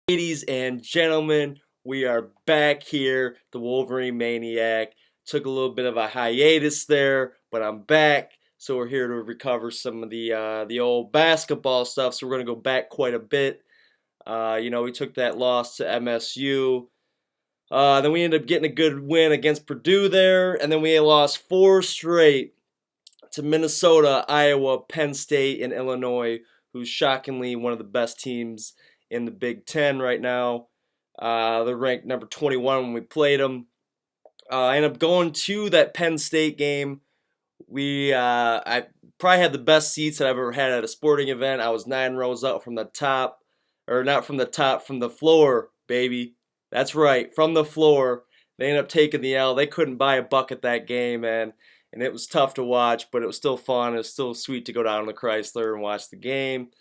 Ladies and gentlemen, we are back here, the WolverineManiac. Took a little bit of a hiatus there, but I'm back. So we're here to recover some of the old basketball stuff. So we're gonna go back quite a bit. We took that loss to MSU. Then we ended up getting a good win against Purdue there, and then we lost four straight to Minnesota, Iowa, Penn State, and Illinois, who's shockingly one of the best teams in the Big Ten right now. They're ranked number 21 when we played them. I ended up going to that Penn State game. I probably had the best seats that I've ever had at a sporting event. I was 9 rows up from the top, or not from the top, from the floor, baby. That's right, from the floor. They ended up taking the L. They couldn't buy a bucket that game, and it was tough to watch, but it was still fun. It was still sweet to go down to Chrysler and watch the game.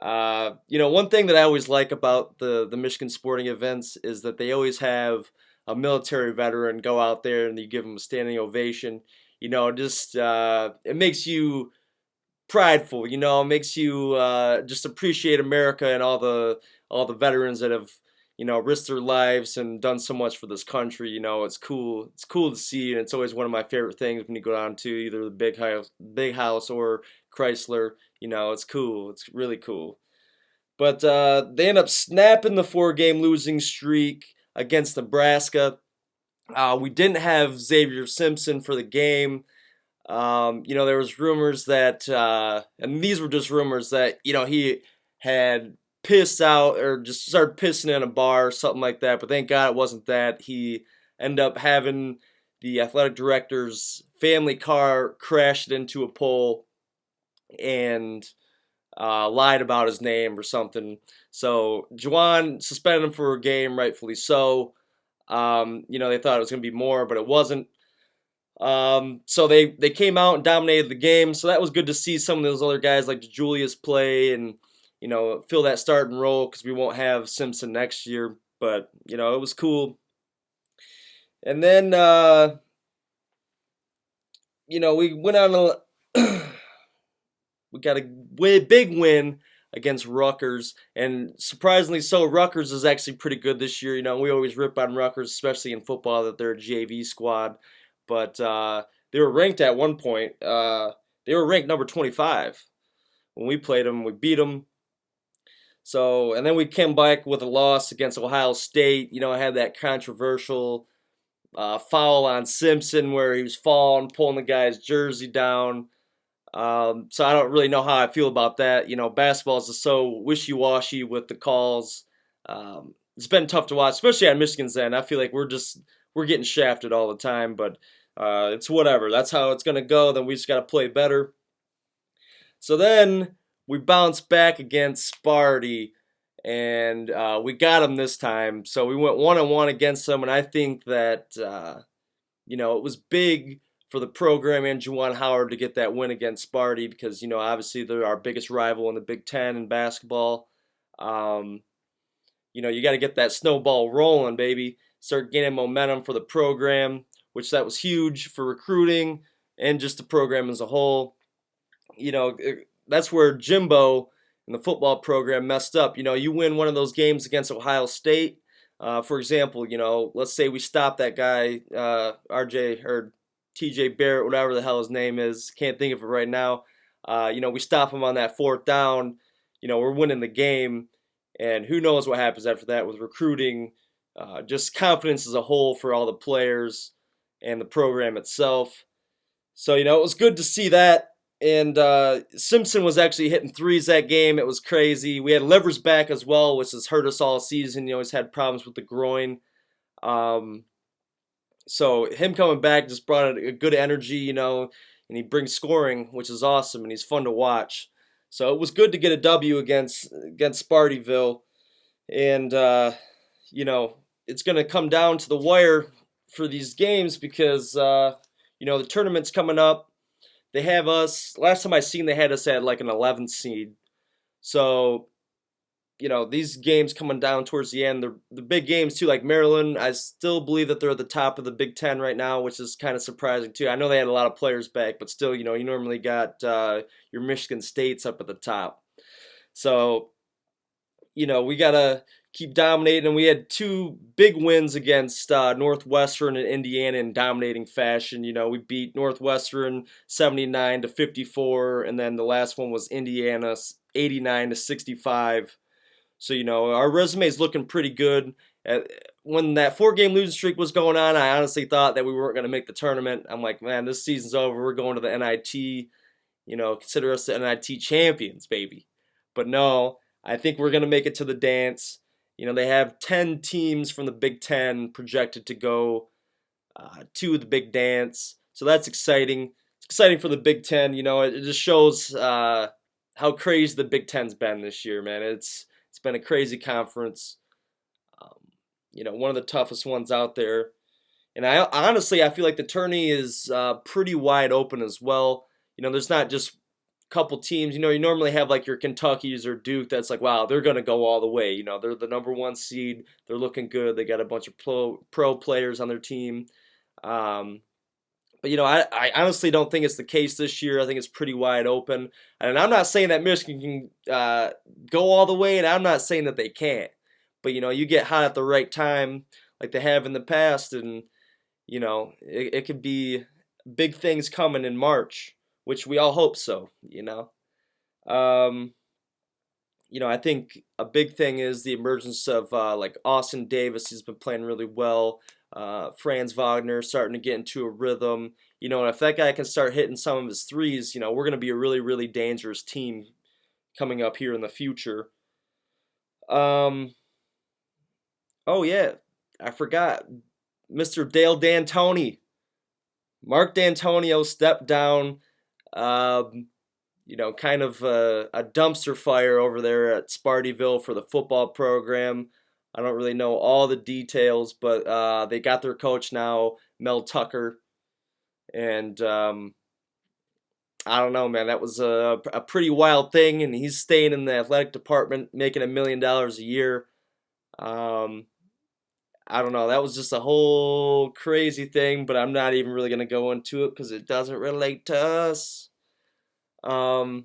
One thing that I always like about the Michigan sporting events is that they always have a military veteran go out there and you give them a standing ovation. It makes you prideful. It makes you just appreciate America and all the veterans that have risked their lives and done so much for this country. It's cool. It's cool to see, and it's always one of my favorite things when you go down to either the big house or Chrysler. It's cool. It's really cool. But they end up snapping the four-game losing streak against Nebraska. We didn't have Xavier Simpson for the game. There was rumors that, and these were just rumors that, he had pissed out or just started pissing in a bar or something like that. But thank God it wasn't that. He ended up having the athletic director's family car crashed into a pole and lied about his name or something. So Juwan suspended him for a game, rightfully so. They thought it was going to be more, but it wasn't. So they came out and dominated the game. So that was good to see some of those other guys like Julius play and fill that starting role because we won't have Simpson next year. But it was cool. And then we went on we got a big win against Rutgers, and surprisingly so, Rutgers is actually pretty good this year. We always rip on Rutgers, especially in football, that they're a JV squad, but they were ranked at one point. They were ranked number 25 when we played them. We beat them. So, and then we came back with a loss against Ohio State. I had that controversial foul on Simpson where he was falling, pulling the guy's jersey down. So I don't really know how I feel about that. Basketball is just so wishy-washy with the calls. It's been tough to watch, especially on Michigan's end. I feel like we're getting shafted all the time, but it's whatever. That's how it's gonna go. Then we just gotta play better. So then we bounced back against Sparty, and we got them this time. So we went 1-1 against them, and I think that it was big for the program and Juwan Howard to get that win against Sparty because, obviously they're our biggest rival in the Big Ten in basketball. You got to get that snowball rolling, baby. Start gaining momentum for the program, which that was huge for recruiting and just the program as a whole. That's where Jimbo and the football program messed up. You win one of those games against Ohio State. For example, let's say we stop that guy, RJ or TJ Barrett, whatever the hell his name is, can't think of it right now. We stop him on that fourth down. We're winning the game, and who knows what happens after that with recruiting, just confidence as a whole for all the players and the program itself. So it was good to see that. And Simpson was actually hitting threes that game. It was crazy. We had Livers back as well, which has hurt us all season. He's had problems with the groin. So him coming back just brought a good energy, and he brings scoring, which is awesome, and he's fun to watch. So it was good to get a W against Spartyville, and it's going to come down to the wire for these games because the tournament's coming up. They have us. Last time I seen, they had us at like an 11th seed. So these games coming down towards the end, the big games too, like Maryland, I still believe that they're at the top of the Big Ten right now, which is kind of surprising too. I know they had a lot of players back, but still, you normally got your Michigan States up at the top. So, we got to keep dominating. And we had two big wins against Northwestern and Indiana in dominating fashion. We beat Northwestern 79-54, and then the last one was Indiana 89-65. So, our resume is looking pretty good. When that 4-game losing streak was going on, I honestly thought that we weren't going to make the tournament. I'm like, man, this season's over. We're going to the NIT. Consider us the NIT champions, baby. But no, I think we're going to make it to the dance. They have 10 teams from the Big Ten projected to go to the big dance. So that's exciting. It's exciting for the Big Ten. It just shows how crazy the Big Ten's been this year, man. It's been a crazy conference. One of the toughest ones out there. And I honestly feel like the tourney is pretty wide open as well. There's not just a couple teams. You normally have like your Kentuckys or Duke that's like, wow, they're going to go all the way. They're the number 1 seed. They're looking good. They got a bunch of pro players on their team. But I honestly don't think it's the case this year. I think it's pretty wide open. And I'm not saying that Michigan can go all the way, and I'm not saying that they can't. But you get hot at the right time, like they have in the past, and it could be big things coming in March, which we all hope so. I think a big thing is the emergence of like Austin Davis. He's been playing really well. Franz Wagner starting to get into a rhythm. And if that guy can start hitting some of his threes, we're going to be a really, really dangerous team coming up here in the future. Oh yeah, I forgot. Mr. Dale D'Antoni. Mark D'Antonio stepped down. Kind of a dumpster fire over there at Spartyville for the football program. I don't really know all the details, but they got their coach now, Mel Tucker. And I don't know, man. That was a pretty wild thing, and he's staying in the athletic department, making $1 million a year. I don't know. That was just a whole crazy thing, but I'm not even really going to go into it because it doesn't relate to us. We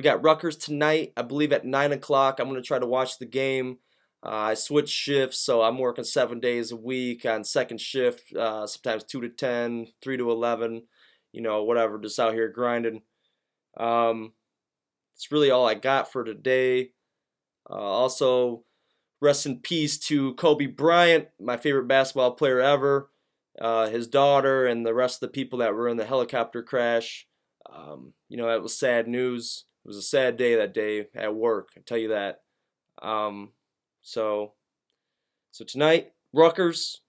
got Rutgers tonight, I believe at 9 o'clock. I'm going to try to watch the game. I switch shifts, so I'm working 7 days a week on second shift, sometimes 2 to 10, 3 to 11, whatever, just out here grinding. It's really all I got for today. Also, rest in peace to Kobe Bryant, my favorite basketball player ever, his daughter, and the rest of the people that were in the helicopter crash. That was sad news. It was a sad day that day at work, I tell you that. So tonight, Rutgers,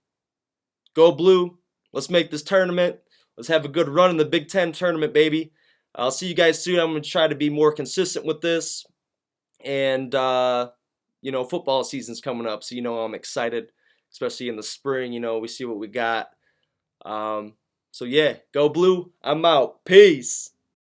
go blue. Let's make this tournament. Let's have a good run in the Big Ten tournament, baby. I'll see you guys soon. I'm going to try to be more consistent with this. And, football season's coming up, so I'm excited, especially in the spring. We see what we got. So yeah, go blue. I'm out. Peace.